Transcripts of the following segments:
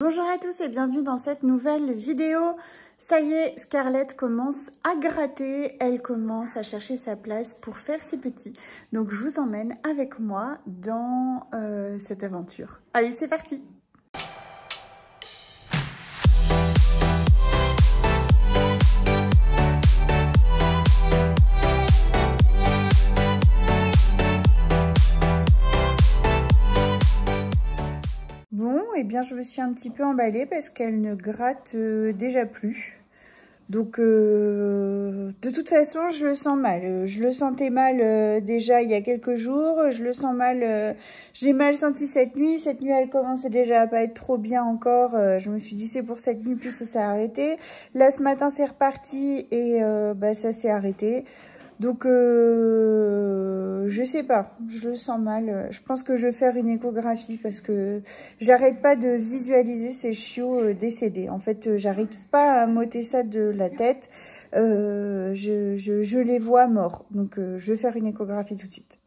Bonjour à tous et bienvenue dans cette nouvelle vidéo. Ça y est, Scarlett commence à gratter, elle commence à chercher sa place pour faire ses petits. Donc je vous emmène avec moi dans cette aventure. Allez, c'est parti! Eh bien, je me suis un petit peu emballée parce qu'elle ne gratte déjà plus. Donc, de toute façon, je le sens mal. Je le sentais mal déjà il y a quelques jours. Je le sens mal. J'ai mal senti cette nuit. Cette nuit, elle commençait déjà à pas être trop bien encore. Je me suis dit, c'est pour cette nuit, puis ça s'est arrêté. Là, ce matin, c'est reparti et ça s'est arrêté. Donc, je sais pas, je le sens mal. Je pense que je vais faire une échographie parce que j'arrête pas de visualiser ces chiots décédés. En fait, j'arrive pas à m'ôter ça de la tête. Je les vois morts. Donc, je vais faire une échographie tout de suite.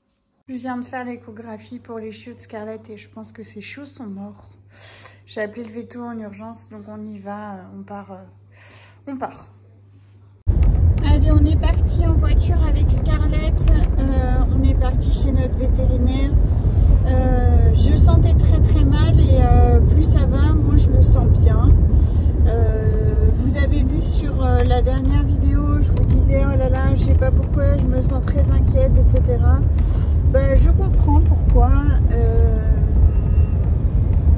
Je viens de faire l'échographie pour les chiots de Scarlett et je pense que ces chiots sont morts. J'ai appelé le veto en urgence, donc on y va, on part. Allez, on est parti en voiture avec Scarlett, on est parti chez notre vétérinaire. Je sentais très mal et plus ça va, moi je le sens bien. Vous avez vu sur la dernière vidéo, je vous disais oh là là, je sais pas pourquoi, je me sens très inquiète, etc. Je comprends pourquoi.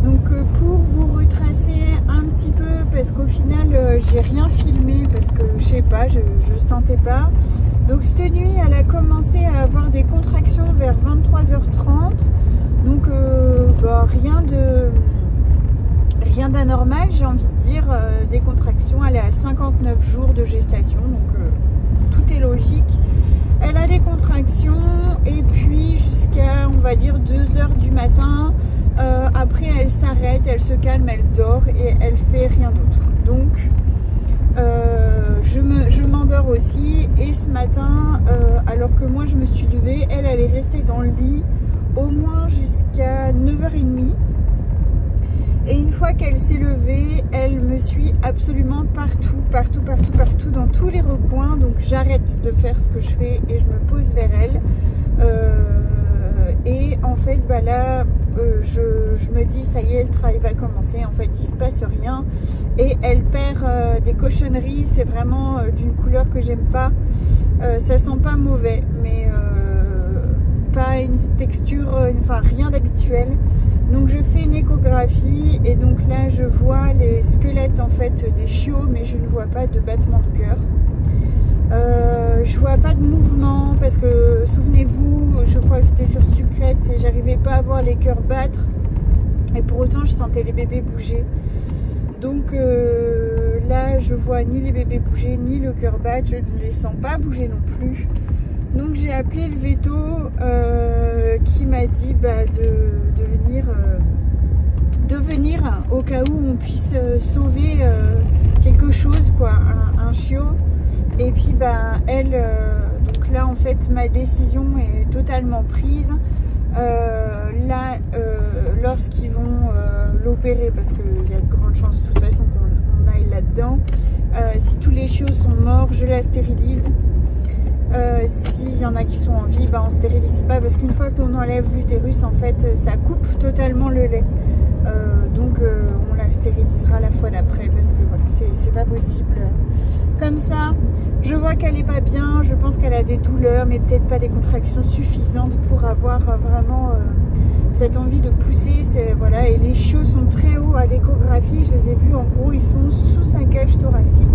Donc pour vous retracer un petit peu, parce qu'au final j'ai rien filmé parce que je sais pas, je sentais pas. Donc cette nuit elle a commencé à avoir des contractions vers 23h30. Donc rien d'anormal, j'ai envie de dire. Des contractions, elle est à 59 jours de gestation, donc tout est logique. Elle a des contractions et puis jusqu'à, on va dire, 2h du matin. Après, elle s'arrête, elle se calme, elle dort et elle fait rien d'autre. Donc, je m'endors aussi. Et ce matin, alors que moi, je me suis levée, elle est restée dans le lit au moins jusqu'à 9h30. Et une fois qu'elle s'est levée, elle me suit absolument partout, dans tous les recoins. Donc j'arrête de faire ce que je fais et je me pose vers elle. Et en fait, là, je me dis, ça y est, le travail va commencer. En fait, il se passe rien. Et elle perd des cochonneries. C'est vraiment d'une couleur que j'aime pas. Ça sent pas mauvais, mais pas une texture, enfin rien d'habituel. Donc je fais une échographie et donc là je vois les squelettes en fait des chiots, mais je ne vois pas de battement de cœur. Je vois pas de mouvement parce que souvenez-vous, je crois que c'était sur Sucrète et j'arrivais pas à voir les cœurs battre et pour autant je sentais les bébés bouger. Donc là je vois ni les bébés bouger ni le cœur battre, je ne les sens pas bouger non plus. Donc j'ai appelé le veto qui m'a dit de venir au cas où on puisse sauver quelque chose, quoi, un chiot. Et puis elle, donc là en fait ma décision est totalement prise. Là lorsqu'ils vont l'opérer, parce qu'il y a de grandes chances de toute façon qu'on aille là-dedans, si tous les chiots sont morts, je la stérilise. S'il y en a qui sont en vie, on stérilise pas parce qu'une fois qu'on enlève l'utérus, en fait, ça coupe totalement le lait. Donc on la stérilisera la fois d'après parce que voilà, c'est pas possible. Comme ça, je vois qu'elle est pas bien, je pense qu'elle a des douleurs, mais peut-être pas des contractions suffisantes pour avoir vraiment cette envie de pousser. Voilà, et les chiots sont très hauts à l'échographie, je les ai vus en gros, ils sont sous sa cage thoracique.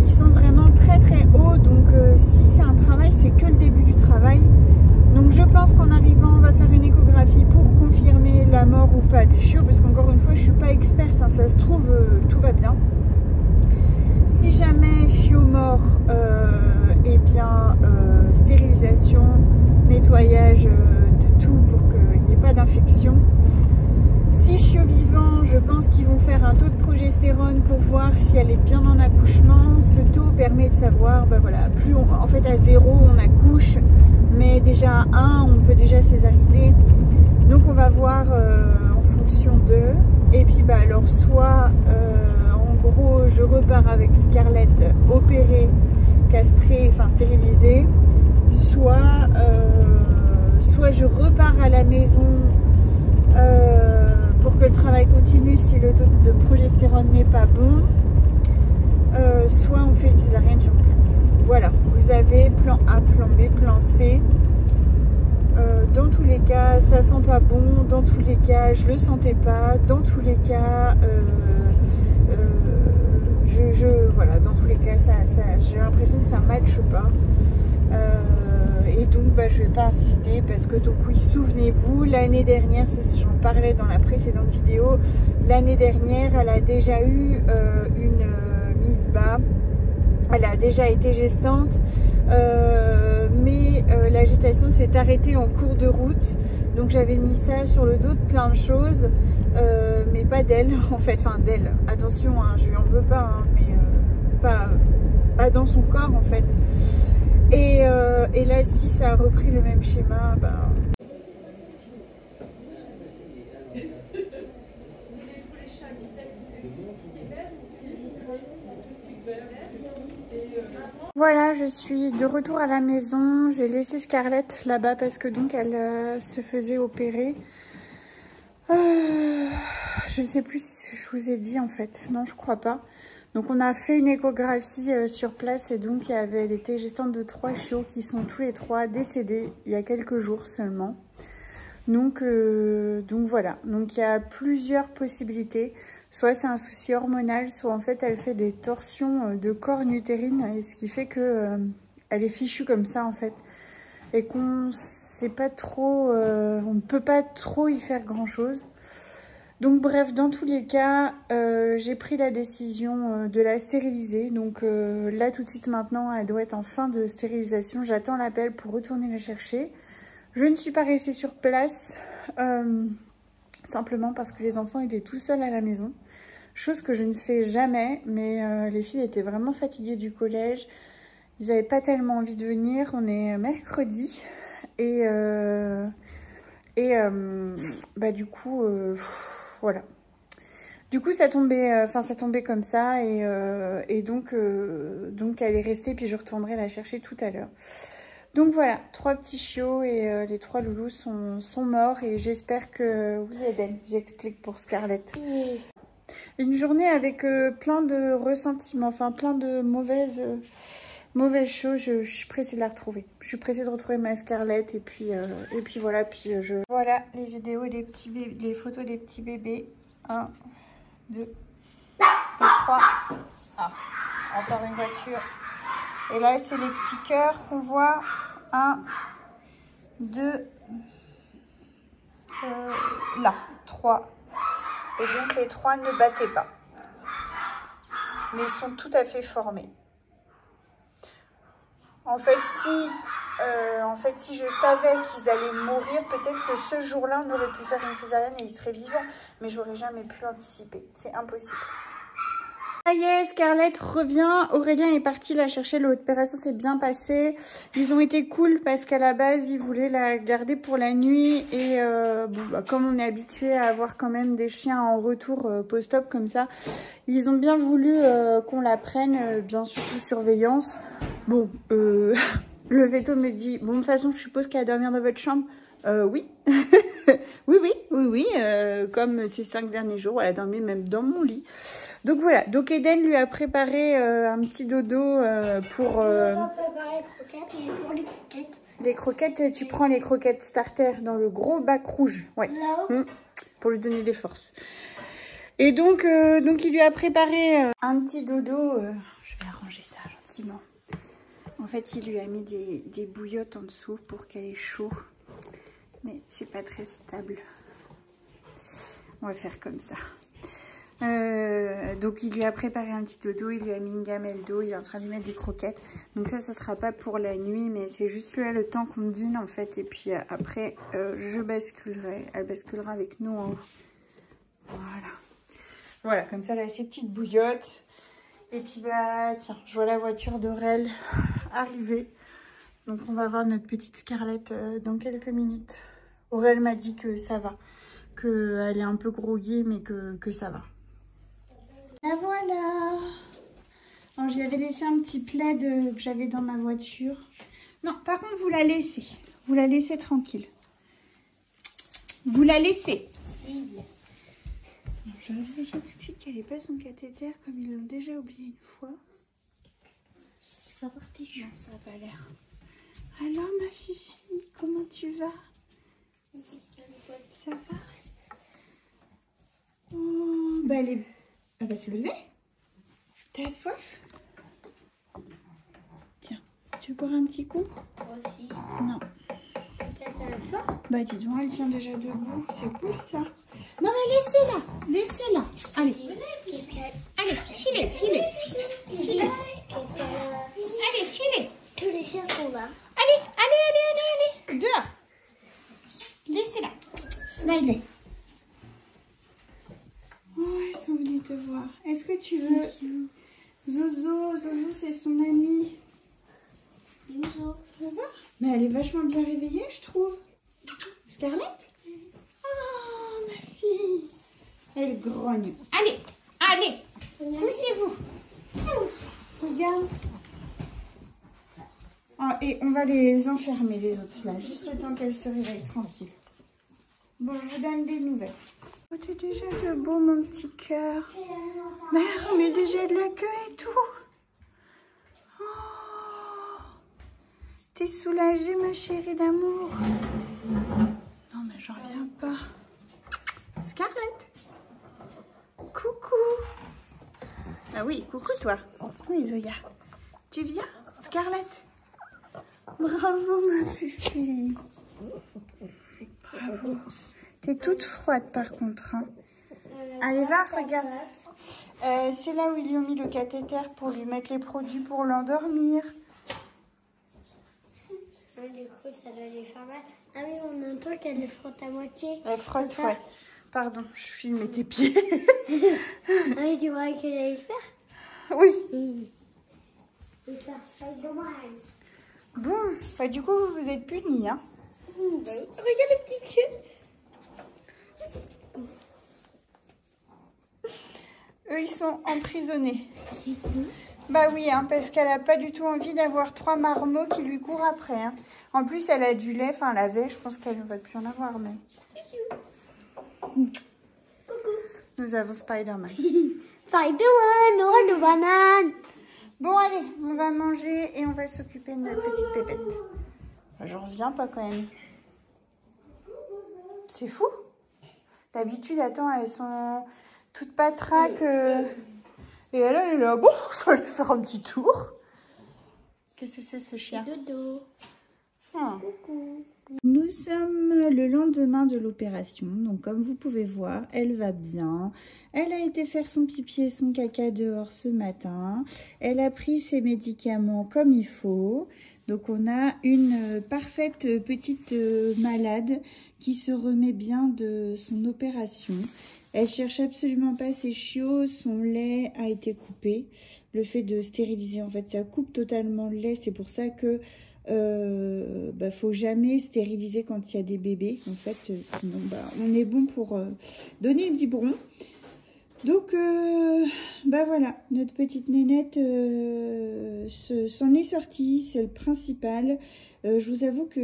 Ils sont vraiment très hauts, donc si c'est un travail, c'est que le début du travail. Donc je pense qu'en arrivant, on va faire une échographie pour confirmer la mort ou pas des chiots, parce qu'encore une fois, je suis pas experte, hein, ça se trouve, tout va bien. Si jamais chiot mort, stérilisation, nettoyage de tout pour qu'il n'y ait pas d'infection. Si chiot vivant, je pense qu'ils vont faire un taux de progestérone pour voir si elle est bien en accouchement. Ce taux permet de savoir, voilà, plus en fait à 0 on accouche, mais déjà à 1 on peut déjà césariser. Donc on va voir en fonction d'eux. Et puis bah alors soit en gros je repars avec Scarlett opérée, castrée, enfin stérilisée, soit je repars à la maison pour que le travail continue si le taux de progestérone n'est pas bon, soit on fait une césarienne sur place. Voilà, vous avez plan A, plan B, plan C. Dans tous les cas, ça sent pas bon. Dans tous les cas, je le sentais pas. Dans tous les cas, voilà, dans tous les cas, j'ai l'impression que ça matche pas. Et donc, bah, je vais pas insister parce que donc oui, souvenez-vous, l'année dernière, j'en parlais dans la précédente vidéo, l'année dernière, elle a déjà eu une mise bas. Elle a déjà été gestante, mais la gestation s'est arrêtée en cours de route. Donc j'avais mis ça sur le dos de plein de choses, mais pas d'elle en fait. Enfin d'elle, attention, hein, je lui en veux pas, hein, mais pas dans son corps en fait. Et là, si ça a repris le même schéma, bah... Voilà, je suis de retour à la maison. J'ai laissé Scarlett là-bas parce que donc elle se faisait opérer. Je ne sais plus si je vous ai dit en fait. Non, je crois pas. Donc on a fait une échographie sur place et donc elle était gestante de 3 chiots qui sont tous les 3 décédés il y a quelques jours seulement. Donc voilà. Donc il y a plusieurs possibilités. Soit c'est un souci hormonal, soit en fait elle fait des torsions de corne utérine, et ce qui fait que elle est fichue comme ça en fait, et qu'on sait pas trop, on ne peut pas trop y faire grand chose. Donc bref, dans tous les cas, j'ai pris la décision de la stériliser. Donc là tout de suite maintenant, elle doit être en fin de stérilisation. J'attends l'appel pour retourner la chercher. Je ne suis pas restée sur place. Simplement parce que les enfants étaient tout seuls à la maison. Chose que je ne fais jamais, mais les filles étaient vraiment fatiguées du collège. Ils n'avaient pas tellement envie de venir. On est mercredi. Et bah du coup, voilà. Du coup, ça tombait comme ça. Et donc elle est restée, puis je retournerai la chercher tout à l'heure. Donc voilà, 3 petits chiots et les 3 loulous sont morts et j'espère que... Oui Eden, j'explique pour Scarlett. Oui. Une journée avec plein de ressentiments, enfin plein de mauvaises choses. Je suis pressée de la retrouver. Je suis pressée de retrouver ma Scarlett et puis voilà, Voilà les vidéos, les photos des petits bébés. 1, 2, 3. Ah, encore une voiture. Et là, c'est les petits cœurs qu'on voit. 1, 2, là, 3. Et donc, les 3 ne battaient pas. Mais ils sont tout à fait formés. En fait, si je savais qu'ils allaient mourir, peut-être que ce jour-là, on aurait pu faire une césarienne et ils seraient vivants. Mais j'aurais jamais pu anticiper. C'est impossible. Ça y est, Scarlett revient. Aurélien est parti la chercher. L'opération s'est bien passée. Ils ont été cool parce qu'à la base, ils voulaient la garder pour la nuit. Et bon, bah, comme on est habitué à avoir quand même des chiens en retour post-op comme ça, ils ont bien voulu qu'on la prenne, bien sûr sous surveillance. Bon, le veto me dit, bon, de toute façon, je suppose qu'elle va dormir dans votre chambre. Oui. oui. Comme ces 5 derniers jours, elle a dormi même dans mon lit. Donc voilà, donc Eden lui a préparé un petit dodo pour... Des croquettes, tu prends les croquettes starter dans le gros bac rouge. Ouais. Pour lui donner des forces. Et donc il lui a préparé un petit dodo. Je vais arranger ça gentiment. En fait, il lui a mis des bouillottes en dessous pour qu'elle ait chaud. Mais c'est pas très stable. On va faire comme ça. Donc il lui a préparé un petit dodo, il lui a mis une gamelle d'eau, il est en train de lui mettre des croquettes. Donc ça sera pas pour la nuit, mais c'est juste là le temps qu'on dîne en fait. Et puis après, je basculerai, elle basculera avec nous en haut. Voilà, comme ça, elle a ses petites bouillottes. Et puis bah tiens, je vois la voiture d'Aurel arriver. Donc on va voir notre petite Scarlett dans quelques minutes. Aurel m'a dit que ça va. qu'elle est un peu groggy, mais que ça va. La voilà. Alors, j'y avais laissé un petit plaid que j'avais dans ma voiture. Non, par contre, vous la laissez. Vous la laissez tranquille. Vous la laissez. Si. Je vais vérifier tout de suite qu'elle n'ait pas son cathéter comme ils l'ont déjà oublié une fois. C'est pas parti. Non, ça n'a pas l'air. Alors, ma fifi, comment tu vas? Ça va? Oh, bah elle va se lever. T'as soif? Tiens, tu veux boire un petit coup? Moi aussi. Non. Bah dis donc, elle tient déjà debout. C'est cool ça. Non mais laissez-la. Laissez-la. Allez. Allez, filez, filez. Filez. Allez, filez. Tous les chiens sont là. Allez, allez, allez, allez, allez. Dehors. Laissez-la. Smiley. Oh, ils sont venus te voir. Est-ce que tu veux... Zozo, Zozo c'est son ami. Zozo. Ça va? Mais elle est vachement bien réveillée, je trouve. Scarlett? Oh, ma fille. Elle grogne. Allez, allez. Poussez-vous. Regarde. Oh, et on va les enfermer, les autres, là. Juste le temps qu'elles se réveillent tranquille. Bon, je vous donne des nouvelles. Oh, t'es déjà debout, mon petit cœur. Merde, mais déjà de la queue et tout. T'es soulagée, ma chérie d'amour? Non, mais j'en reviens pas. Scarlett? Coucou. Ah oui, coucou toi. Oui, Zoya. Tu viens, Scarlett? Bravo, ma fifi. Bravo. T'es toute froide, par contre. Hein. Allez, va, regarde. C'est là où ils lui ont mis le cathéter pour lui mettre les produits pour l'endormir. Du coup, ça doit les faire mal. Ah oui, on entend qu'elle les frotte à moitié. Elle frotte, ouais. Pardon, je filmais tes pieds. Ah oui, tu vois qu'elle allait le faire? Oui. Et ça fait dommage. Bon, bah, du coup, vous êtes punis, hein. Regarde le petit yeux. Eux, ils sont emprisonnés. Bah oui, hein, parce qu'elle n'a pas du tout envie d'avoir 3 marmots qui lui courent après. Hein. En plus, elle a du lait, enfin, elle avait, je pense qu'elle ne va plus en avoir, mais... Nous avons Spider-Man. Spider-Man, oh, le banane. Bon, allez, on va manger et on va s'occuper de notre petite pépette. J'en reviens pas quand même. C'est fou. D'habitude, attends, elles sont toutes patraques. Et elle est là, bon, je vais aller faire un petit tour. Qu'est-ce que c'est ce chien? Dodo. Ah. Coucou. Nous sommes le lendemain de l'opération, donc comme vous pouvez voir, elle va bien. Elle a été faire son pipi et son caca dehors ce matin. Elle a pris ses médicaments comme il faut. Donc on a une parfaite petite malade qui se remet bien de son opération. Elle cherche absolument pas ses chiots, son lait a été coupé. Le fait de stériliser, en fait, ça coupe totalement le lait. C'est pour ça que faut jamais stériliser quand il y a des bébés. En fait, sinon, on est bon pour donner le biberon. Donc, voilà, notre petite nénette s'en est sortie, c'est le principal. Je vous avoue que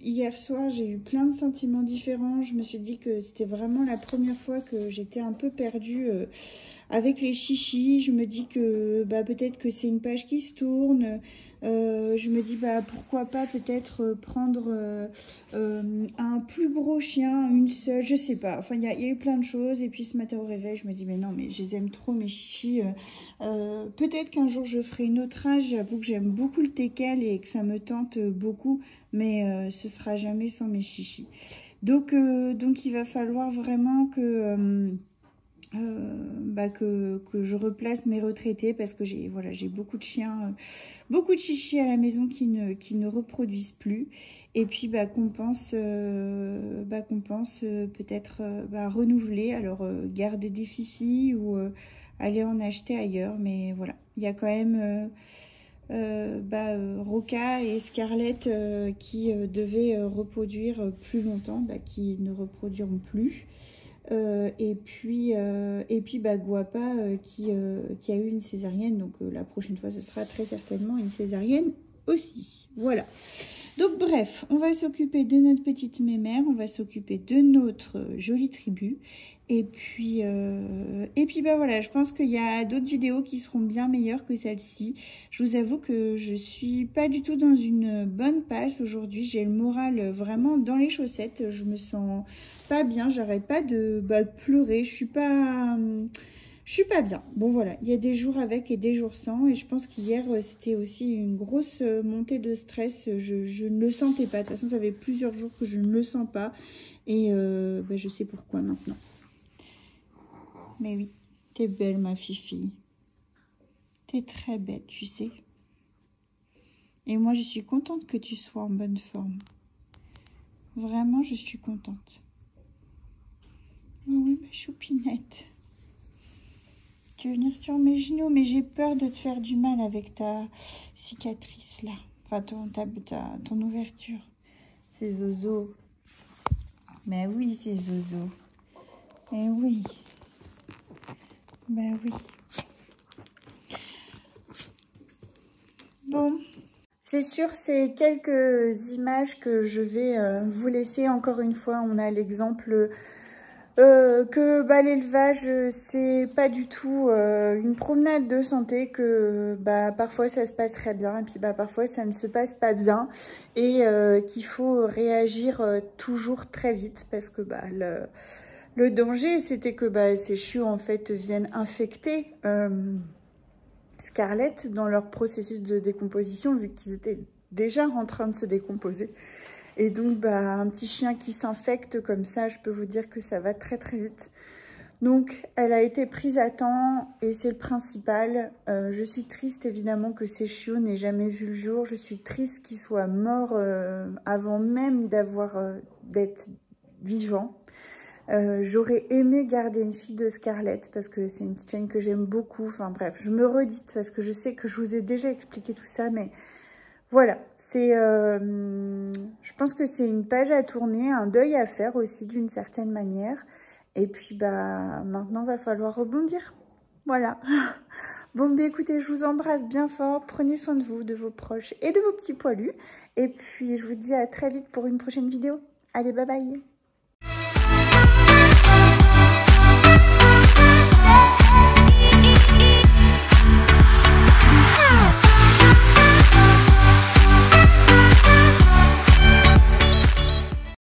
hier soir, j'ai eu plein de sentiments différents. Je me suis dit que c'était vraiment la première fois que j'étais un peu perdue avec les chichis. Je me dis que peut-être que c'est une page qui se tourne. Je me dis pourquoi pas peut-être prendre un plus gros chien, une seule, je sais pas. Enfin, il y a eu plein de choses. Et puis ce matin au réveil, je me dis mais non, mais je les aime trop mes chichis. Peut-être qu'un jour je ferai une autre âge. J'avoue que j'aime beaucoup le teckel et que ça me tente beaucoup, mais ce sera jamais sans mes chichis. Donc il va falloir vraiment que je replace mes retraités parce que j'ai beaucoup de chiens, beaucoup de chichis à la maison qui ne reproduisent plus. Et puis qu'on pense peut-être renouveler, alors garder des fifis ou aller en acheter ailleurs. Mais voilà, il y a quand même Roca et Scarlett qui devaient reproduire plus longtemps, qui ne reproduiront plus. Et puis Guapa qui a eu une césarienne, donc la prochaine fois ce sera très certainement une césarienne aussi. Voilà. Donc bref, on va s'occuper de notre petite mémère, on va s'occuper de notre jolie tribu. Et puis voilà, je pense qu'il y a d'autres vidéos qui seront bien meilleures que celle-ci. Je vous avoue que je suis pas du tout dans une bonne passe aujourd'hui. J'ai le moral vraiment dans les chaussettes. Je me sens pas bien, j'arrête pas de pleurer. Je suis pas bien. Bon voilà, il y a des jours avec et des jours sans. Et je pense qu'hier, c'était aussi une grosse montée de stress. Je ne le sentais pas. De toute façon, ça fait plusieurs jours que je ne le sens pas. Et je sais pourquoi maintenant. Mais oui, t'es belle ma fifi. T'es très belle, tu sais. Et moi, je suis contente que tu sois en bonne forme. Vraiment, je suis contente. Oh oui, ma choupinette. Tu veux venir sur mes genoux, mais j'ai peur de te faire du mal avec ta cicatrice là. Enfin, ton ouverture. C'est Zozo. Mais oui, c'est Zozo. Eh oui. Ben oui. Bon. C'est sûr, c'est quelques images que je vais vous laisser. Encore une fois, on a l'exemple que l'élevage, c'est pas du tout une promenade de santé, que parfois ça se passe très bien et puis parfois ça ne se passe pas bien, et qu'il faut réagir toujours très vite, parce que le danger, c'était que ces chiots en fait viennent infecter Scarlett dans leur processus de décomposition, vu qu'ils étaient déjà en train de se décomposer. Et donc, un petit chien qui s'infecte comme ça, je peux vous dire que ça va très très vite. Donc, elle a été prise à temps et c'est le principal. Je suis triste évidemment que ces chiots n'aient jamais vu le jour. Je suis triste qu'ils soient morts avant même d'être vivants. J'aurais aimé garder une fille de Scarlett parce que c'est une petite chienne que j'aime beaucoup. Enfin bref, je me redite parce que je sais que je vous ai déjà expliqué tout ça, mais voilà, je pense que c'est une page à tourner, un deuil à faire aussi d'une certaine manière. Et puis maintenant va falloir rebondir. Voilà. Bon, écoutez, je vous embrasse bien fort. Prenez soin de vous, de vos proches et de vos petits poilus. Et puis je vous dis à très vite pour une prochaine vidéo. Allez, bye bye.